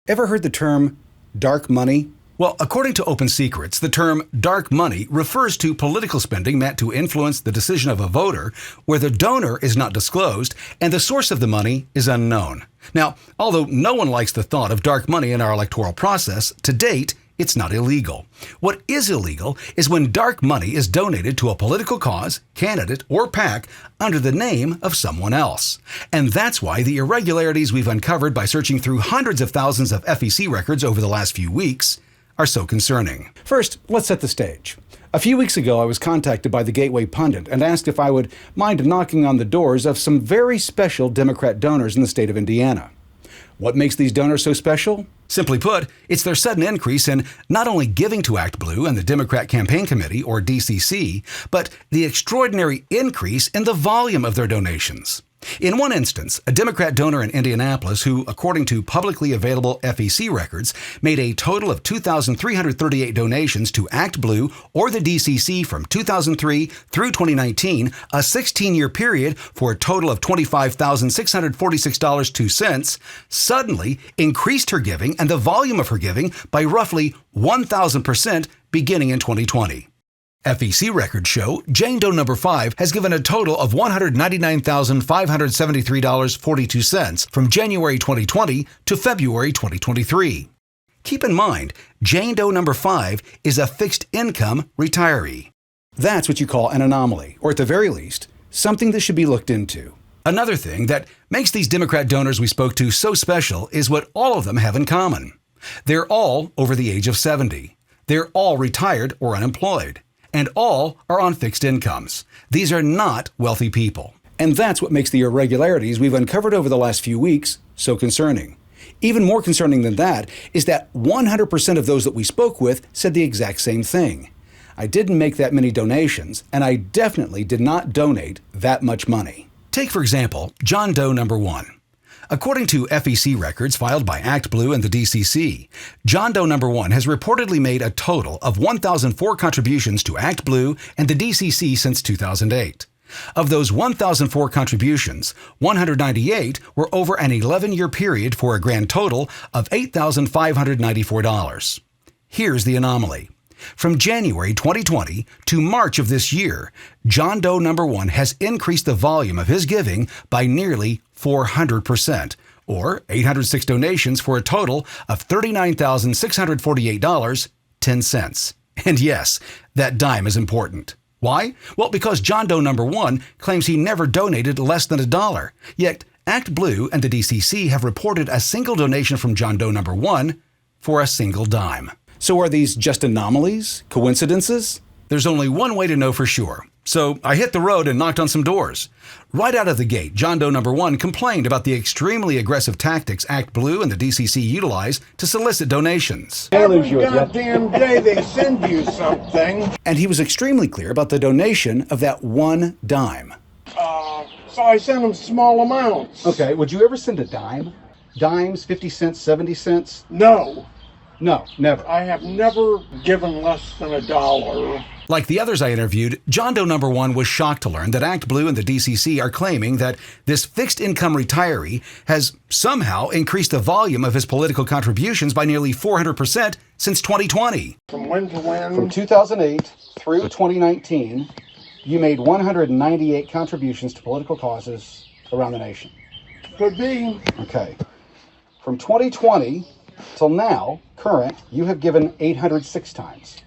Ever heard the term dark money? Well, according to Open Secrets, the term dark money refers to political spending meant to influence the decision of a voter where the donor is not disclosed and the source of the money is unknown. Now, although no one likes the thought of dark money in our electoral process, to date, it's not illegal. What is illegal is when dark money is donated to a political cause, candidate, or PAC under the name of someone else. And that's why the irregularities we've uncovered by searching through hundreds of thousands of FEC records over the last few weeks are so concerning. First, let's set the stage. A few weeks ago, I was contacted by the Gateway Pundit and asked if I would mind knocking on the doors of some very special Democrat donors in the state of Indiana. What makes these donors so special? Simply put, it's their sudden increase in not only giving to ActBlue and the Democrat Campaign Committee, or DCC, but the extraordinary increase in the volume of their donations. In one instance, a Democrat donor in Indianapolis who, according to publicly available FEC records, made a total of 2,338 donations to ActBlue or the DCC from 2003 through 2019, a 16-year period for a total of $25,646.02, suddenly increased her giving and the volume of her giving by roughly 1,000% beginning in 2020. FEC records show Jane Doe number 5 has given a total of $199,573.42 from January 2020 to February 2023. Keep in mind, Jane Doe number 5 is a fixed income retiree. That's what you call an anomaly, or at the very least, something that should be looked into. Another thing that makes these Democrat donors we spoke to so special is what all of them have in common. They're all over the age of 70. They're all retired or unemployed. And all are on fixed incomes. These are not wealthy people. And that's what makes the irregularities we've uncovered over the last few weeks so concerning. Even more concerning than that is that 100% of those that we spoke with said the exact same thing. I didn't make that many donations, and I definitely did not donate that much money. Take, for example, John Doe number 1. According to FEC records filed by ActBlue and the DCC, John Doe number 1 has reportedly made a total of 1,004 contributions to ActBlue and the DCC since 2008. Of those 1,004 contributions, 198 were over an 11-year period for a grand total of $8,594. Here's the anomaly. From January 2020 to March of this year, John Doe number 1 has increased the volume of his giving by nearly 400%, or 806 donations for a total of $39,648.10. And yes, that dime is important. Why? Well, because John Doe number 1 claims he never donated less than $1, yet ActBlue and the DCC have reported a single donation from John Doe number 1 for a single dime. So are these just anomalies? Coincidences? There's only one way to know for sure. So I hit the road and knocked on some doors. Right out of the gate, John Doe number 1 complained about the extremely aggressive tactics ActBlue and the DCC utilize to solicit donations. Every goddamn day they send you something. And he was extremely clear about the donation of that one dime. So I sent them small amounts. Okay, would you ever send a dime? Dimes, 50 cents, 70 cents? No. No, never. I have never given less than $1. Like the others I interviewed, John Doe number 1 was shocked to learn that ActBlue and the DCC are claiming that this fixed income retiree has somehow increased the volume of his political contributions by nearly 400% since 2020. From when to when? From 2008 through 2019, you made 198 contributions to political causes around the nation. Could be. Okay. From 2020 till now, current, you have given 806 times.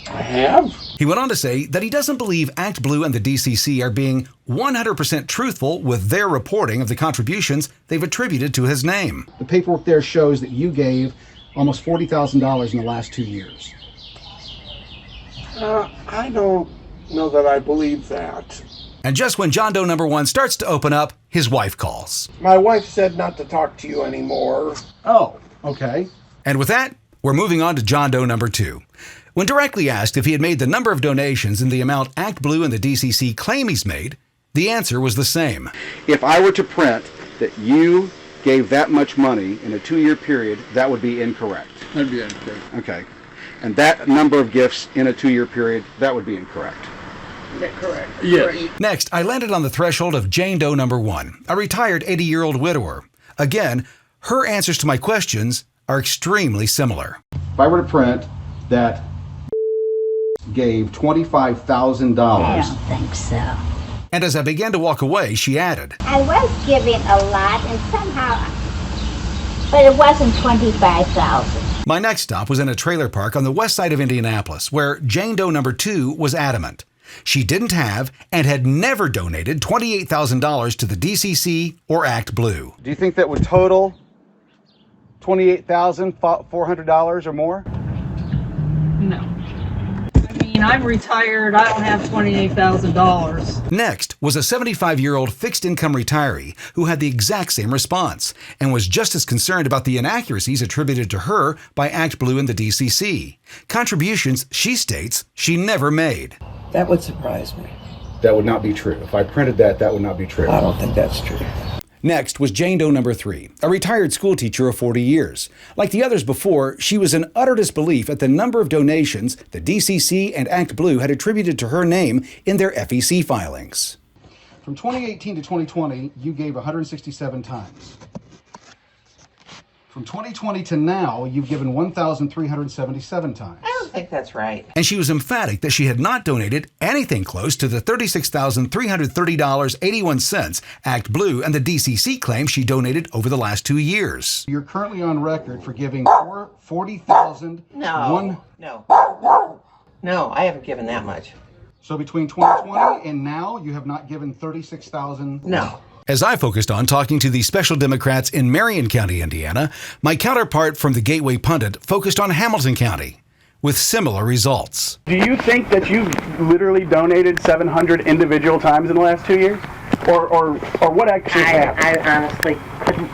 I have? He went on to say that he doesn't believe ActBlue and the DCC are being 100% truthful with their reporting of the contributions they've attributed to his name. The paperwork there shows that you gave almost $40,000 in the last 2 years. I don't know that I believe that. And just when John Doe number 1 starts to open up, his wife calls. My wife said not to talk to you anymore. Oh, okay. And with that, we're moving on to John Doe number 2. When directly asked if he had made the number of donations in the amount ActBlue and the DCC claim he's made, the answer was the same. If I were to print that you gave that much money in a 2-year period, that would be incorrect. That'd be incorrect. Okay. And that number of gifts in a 2-year period, that would be incorrect. Is that correct? Yes. Next, I landed on the threshold of Jane Doe number 1, a retired 80-year-old widower. Again, Her answers to my questions are extremely similar. If I were to print that gave $25,000. I don't think so. And as I began to walk away, she added, I was giving a lot and somehow, but it wasn't 25,000. My next stop was in a trailer park on the west side of Indianapolis, where Jane Doe number 2 was adamant. She didn't have and had never donated $28,000 to the DCCC or ActBlue. Do you think that would total $28,400 or more? No. I mean, I'm retired. I don't have $28,000. Next was a 75-year-old fixed-income retiree who had the exact same response and was just as concerned about the inaccuracies attributed to her by ActBlue and the DCC. Contributions, she states, she never made. That would surprise me. That would not be true. If I printed that, that would not be true. I don't think that's true. Next was Jane Doe number 3, a retired school teacher of 40 years. Like the others before, she was in utter disbelief at the number of donations the DCC and ActBlue had attributed to her name in their FEC filings. From 2018 to 2020, you gave 167 times. From 2020 to now, you've given 1,377 times. I don't think that's right. And she was emphatic that she had not donated anything close to the $36,330.81 ActBlue and the DCC claim she donated over the last 2 years. You're currently on record for giving $40,000. No, I haven't given that much. So between 2020 and now, you have not given $36,000. No. As I focused on talking to the special Democrats in Marion County, Indiana, my counterpart from the Gateway Pundit focused on Hamilton County with similar results. Do you think that you've literally donated 700 individual times in the last 2 years? Or what actually happened? I honestly couldn't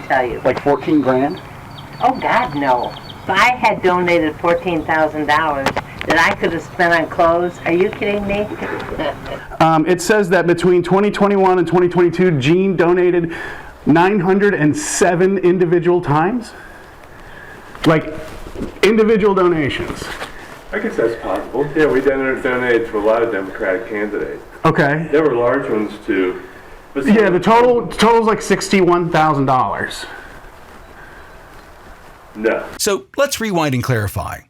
tell you. Like 14 grand? Oh, God, no. If I had donated $14,000 that I could have spent on clothes, are you kidding me? It says that between 2021 and 2022, Jean donated 907 individual times? Like, individual donations. I guess that's possible. Yeah, we donated to a lot of Democratic candidates. Okay. There were large ones too. But Yeah, the total's like $61,000. No. So let's rewind and clarify.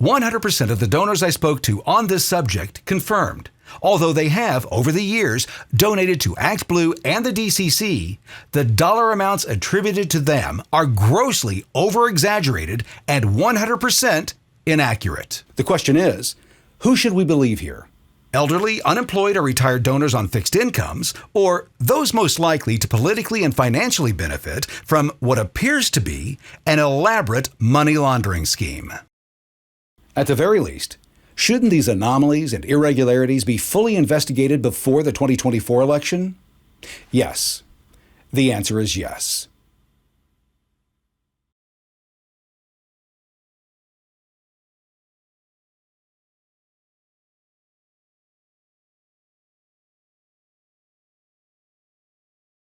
100% of the donors I spoke to on this subject confirmed. Although they have, over the years, donated to ActBlue and the DCC, the dollar amounts attributed to them are grossly over-exaggerated and 100% inaccurate. The question is, who should we believe here? Elderly, unemployed, or retired donors on fixed incomes, or those most likely to politically and financially benefit from what appears to be an elaborate money laundering scheme? At the very least, shouldn't these anomalies and irregularities be fully investigated before the 2024 election? Yes. The answer is yes.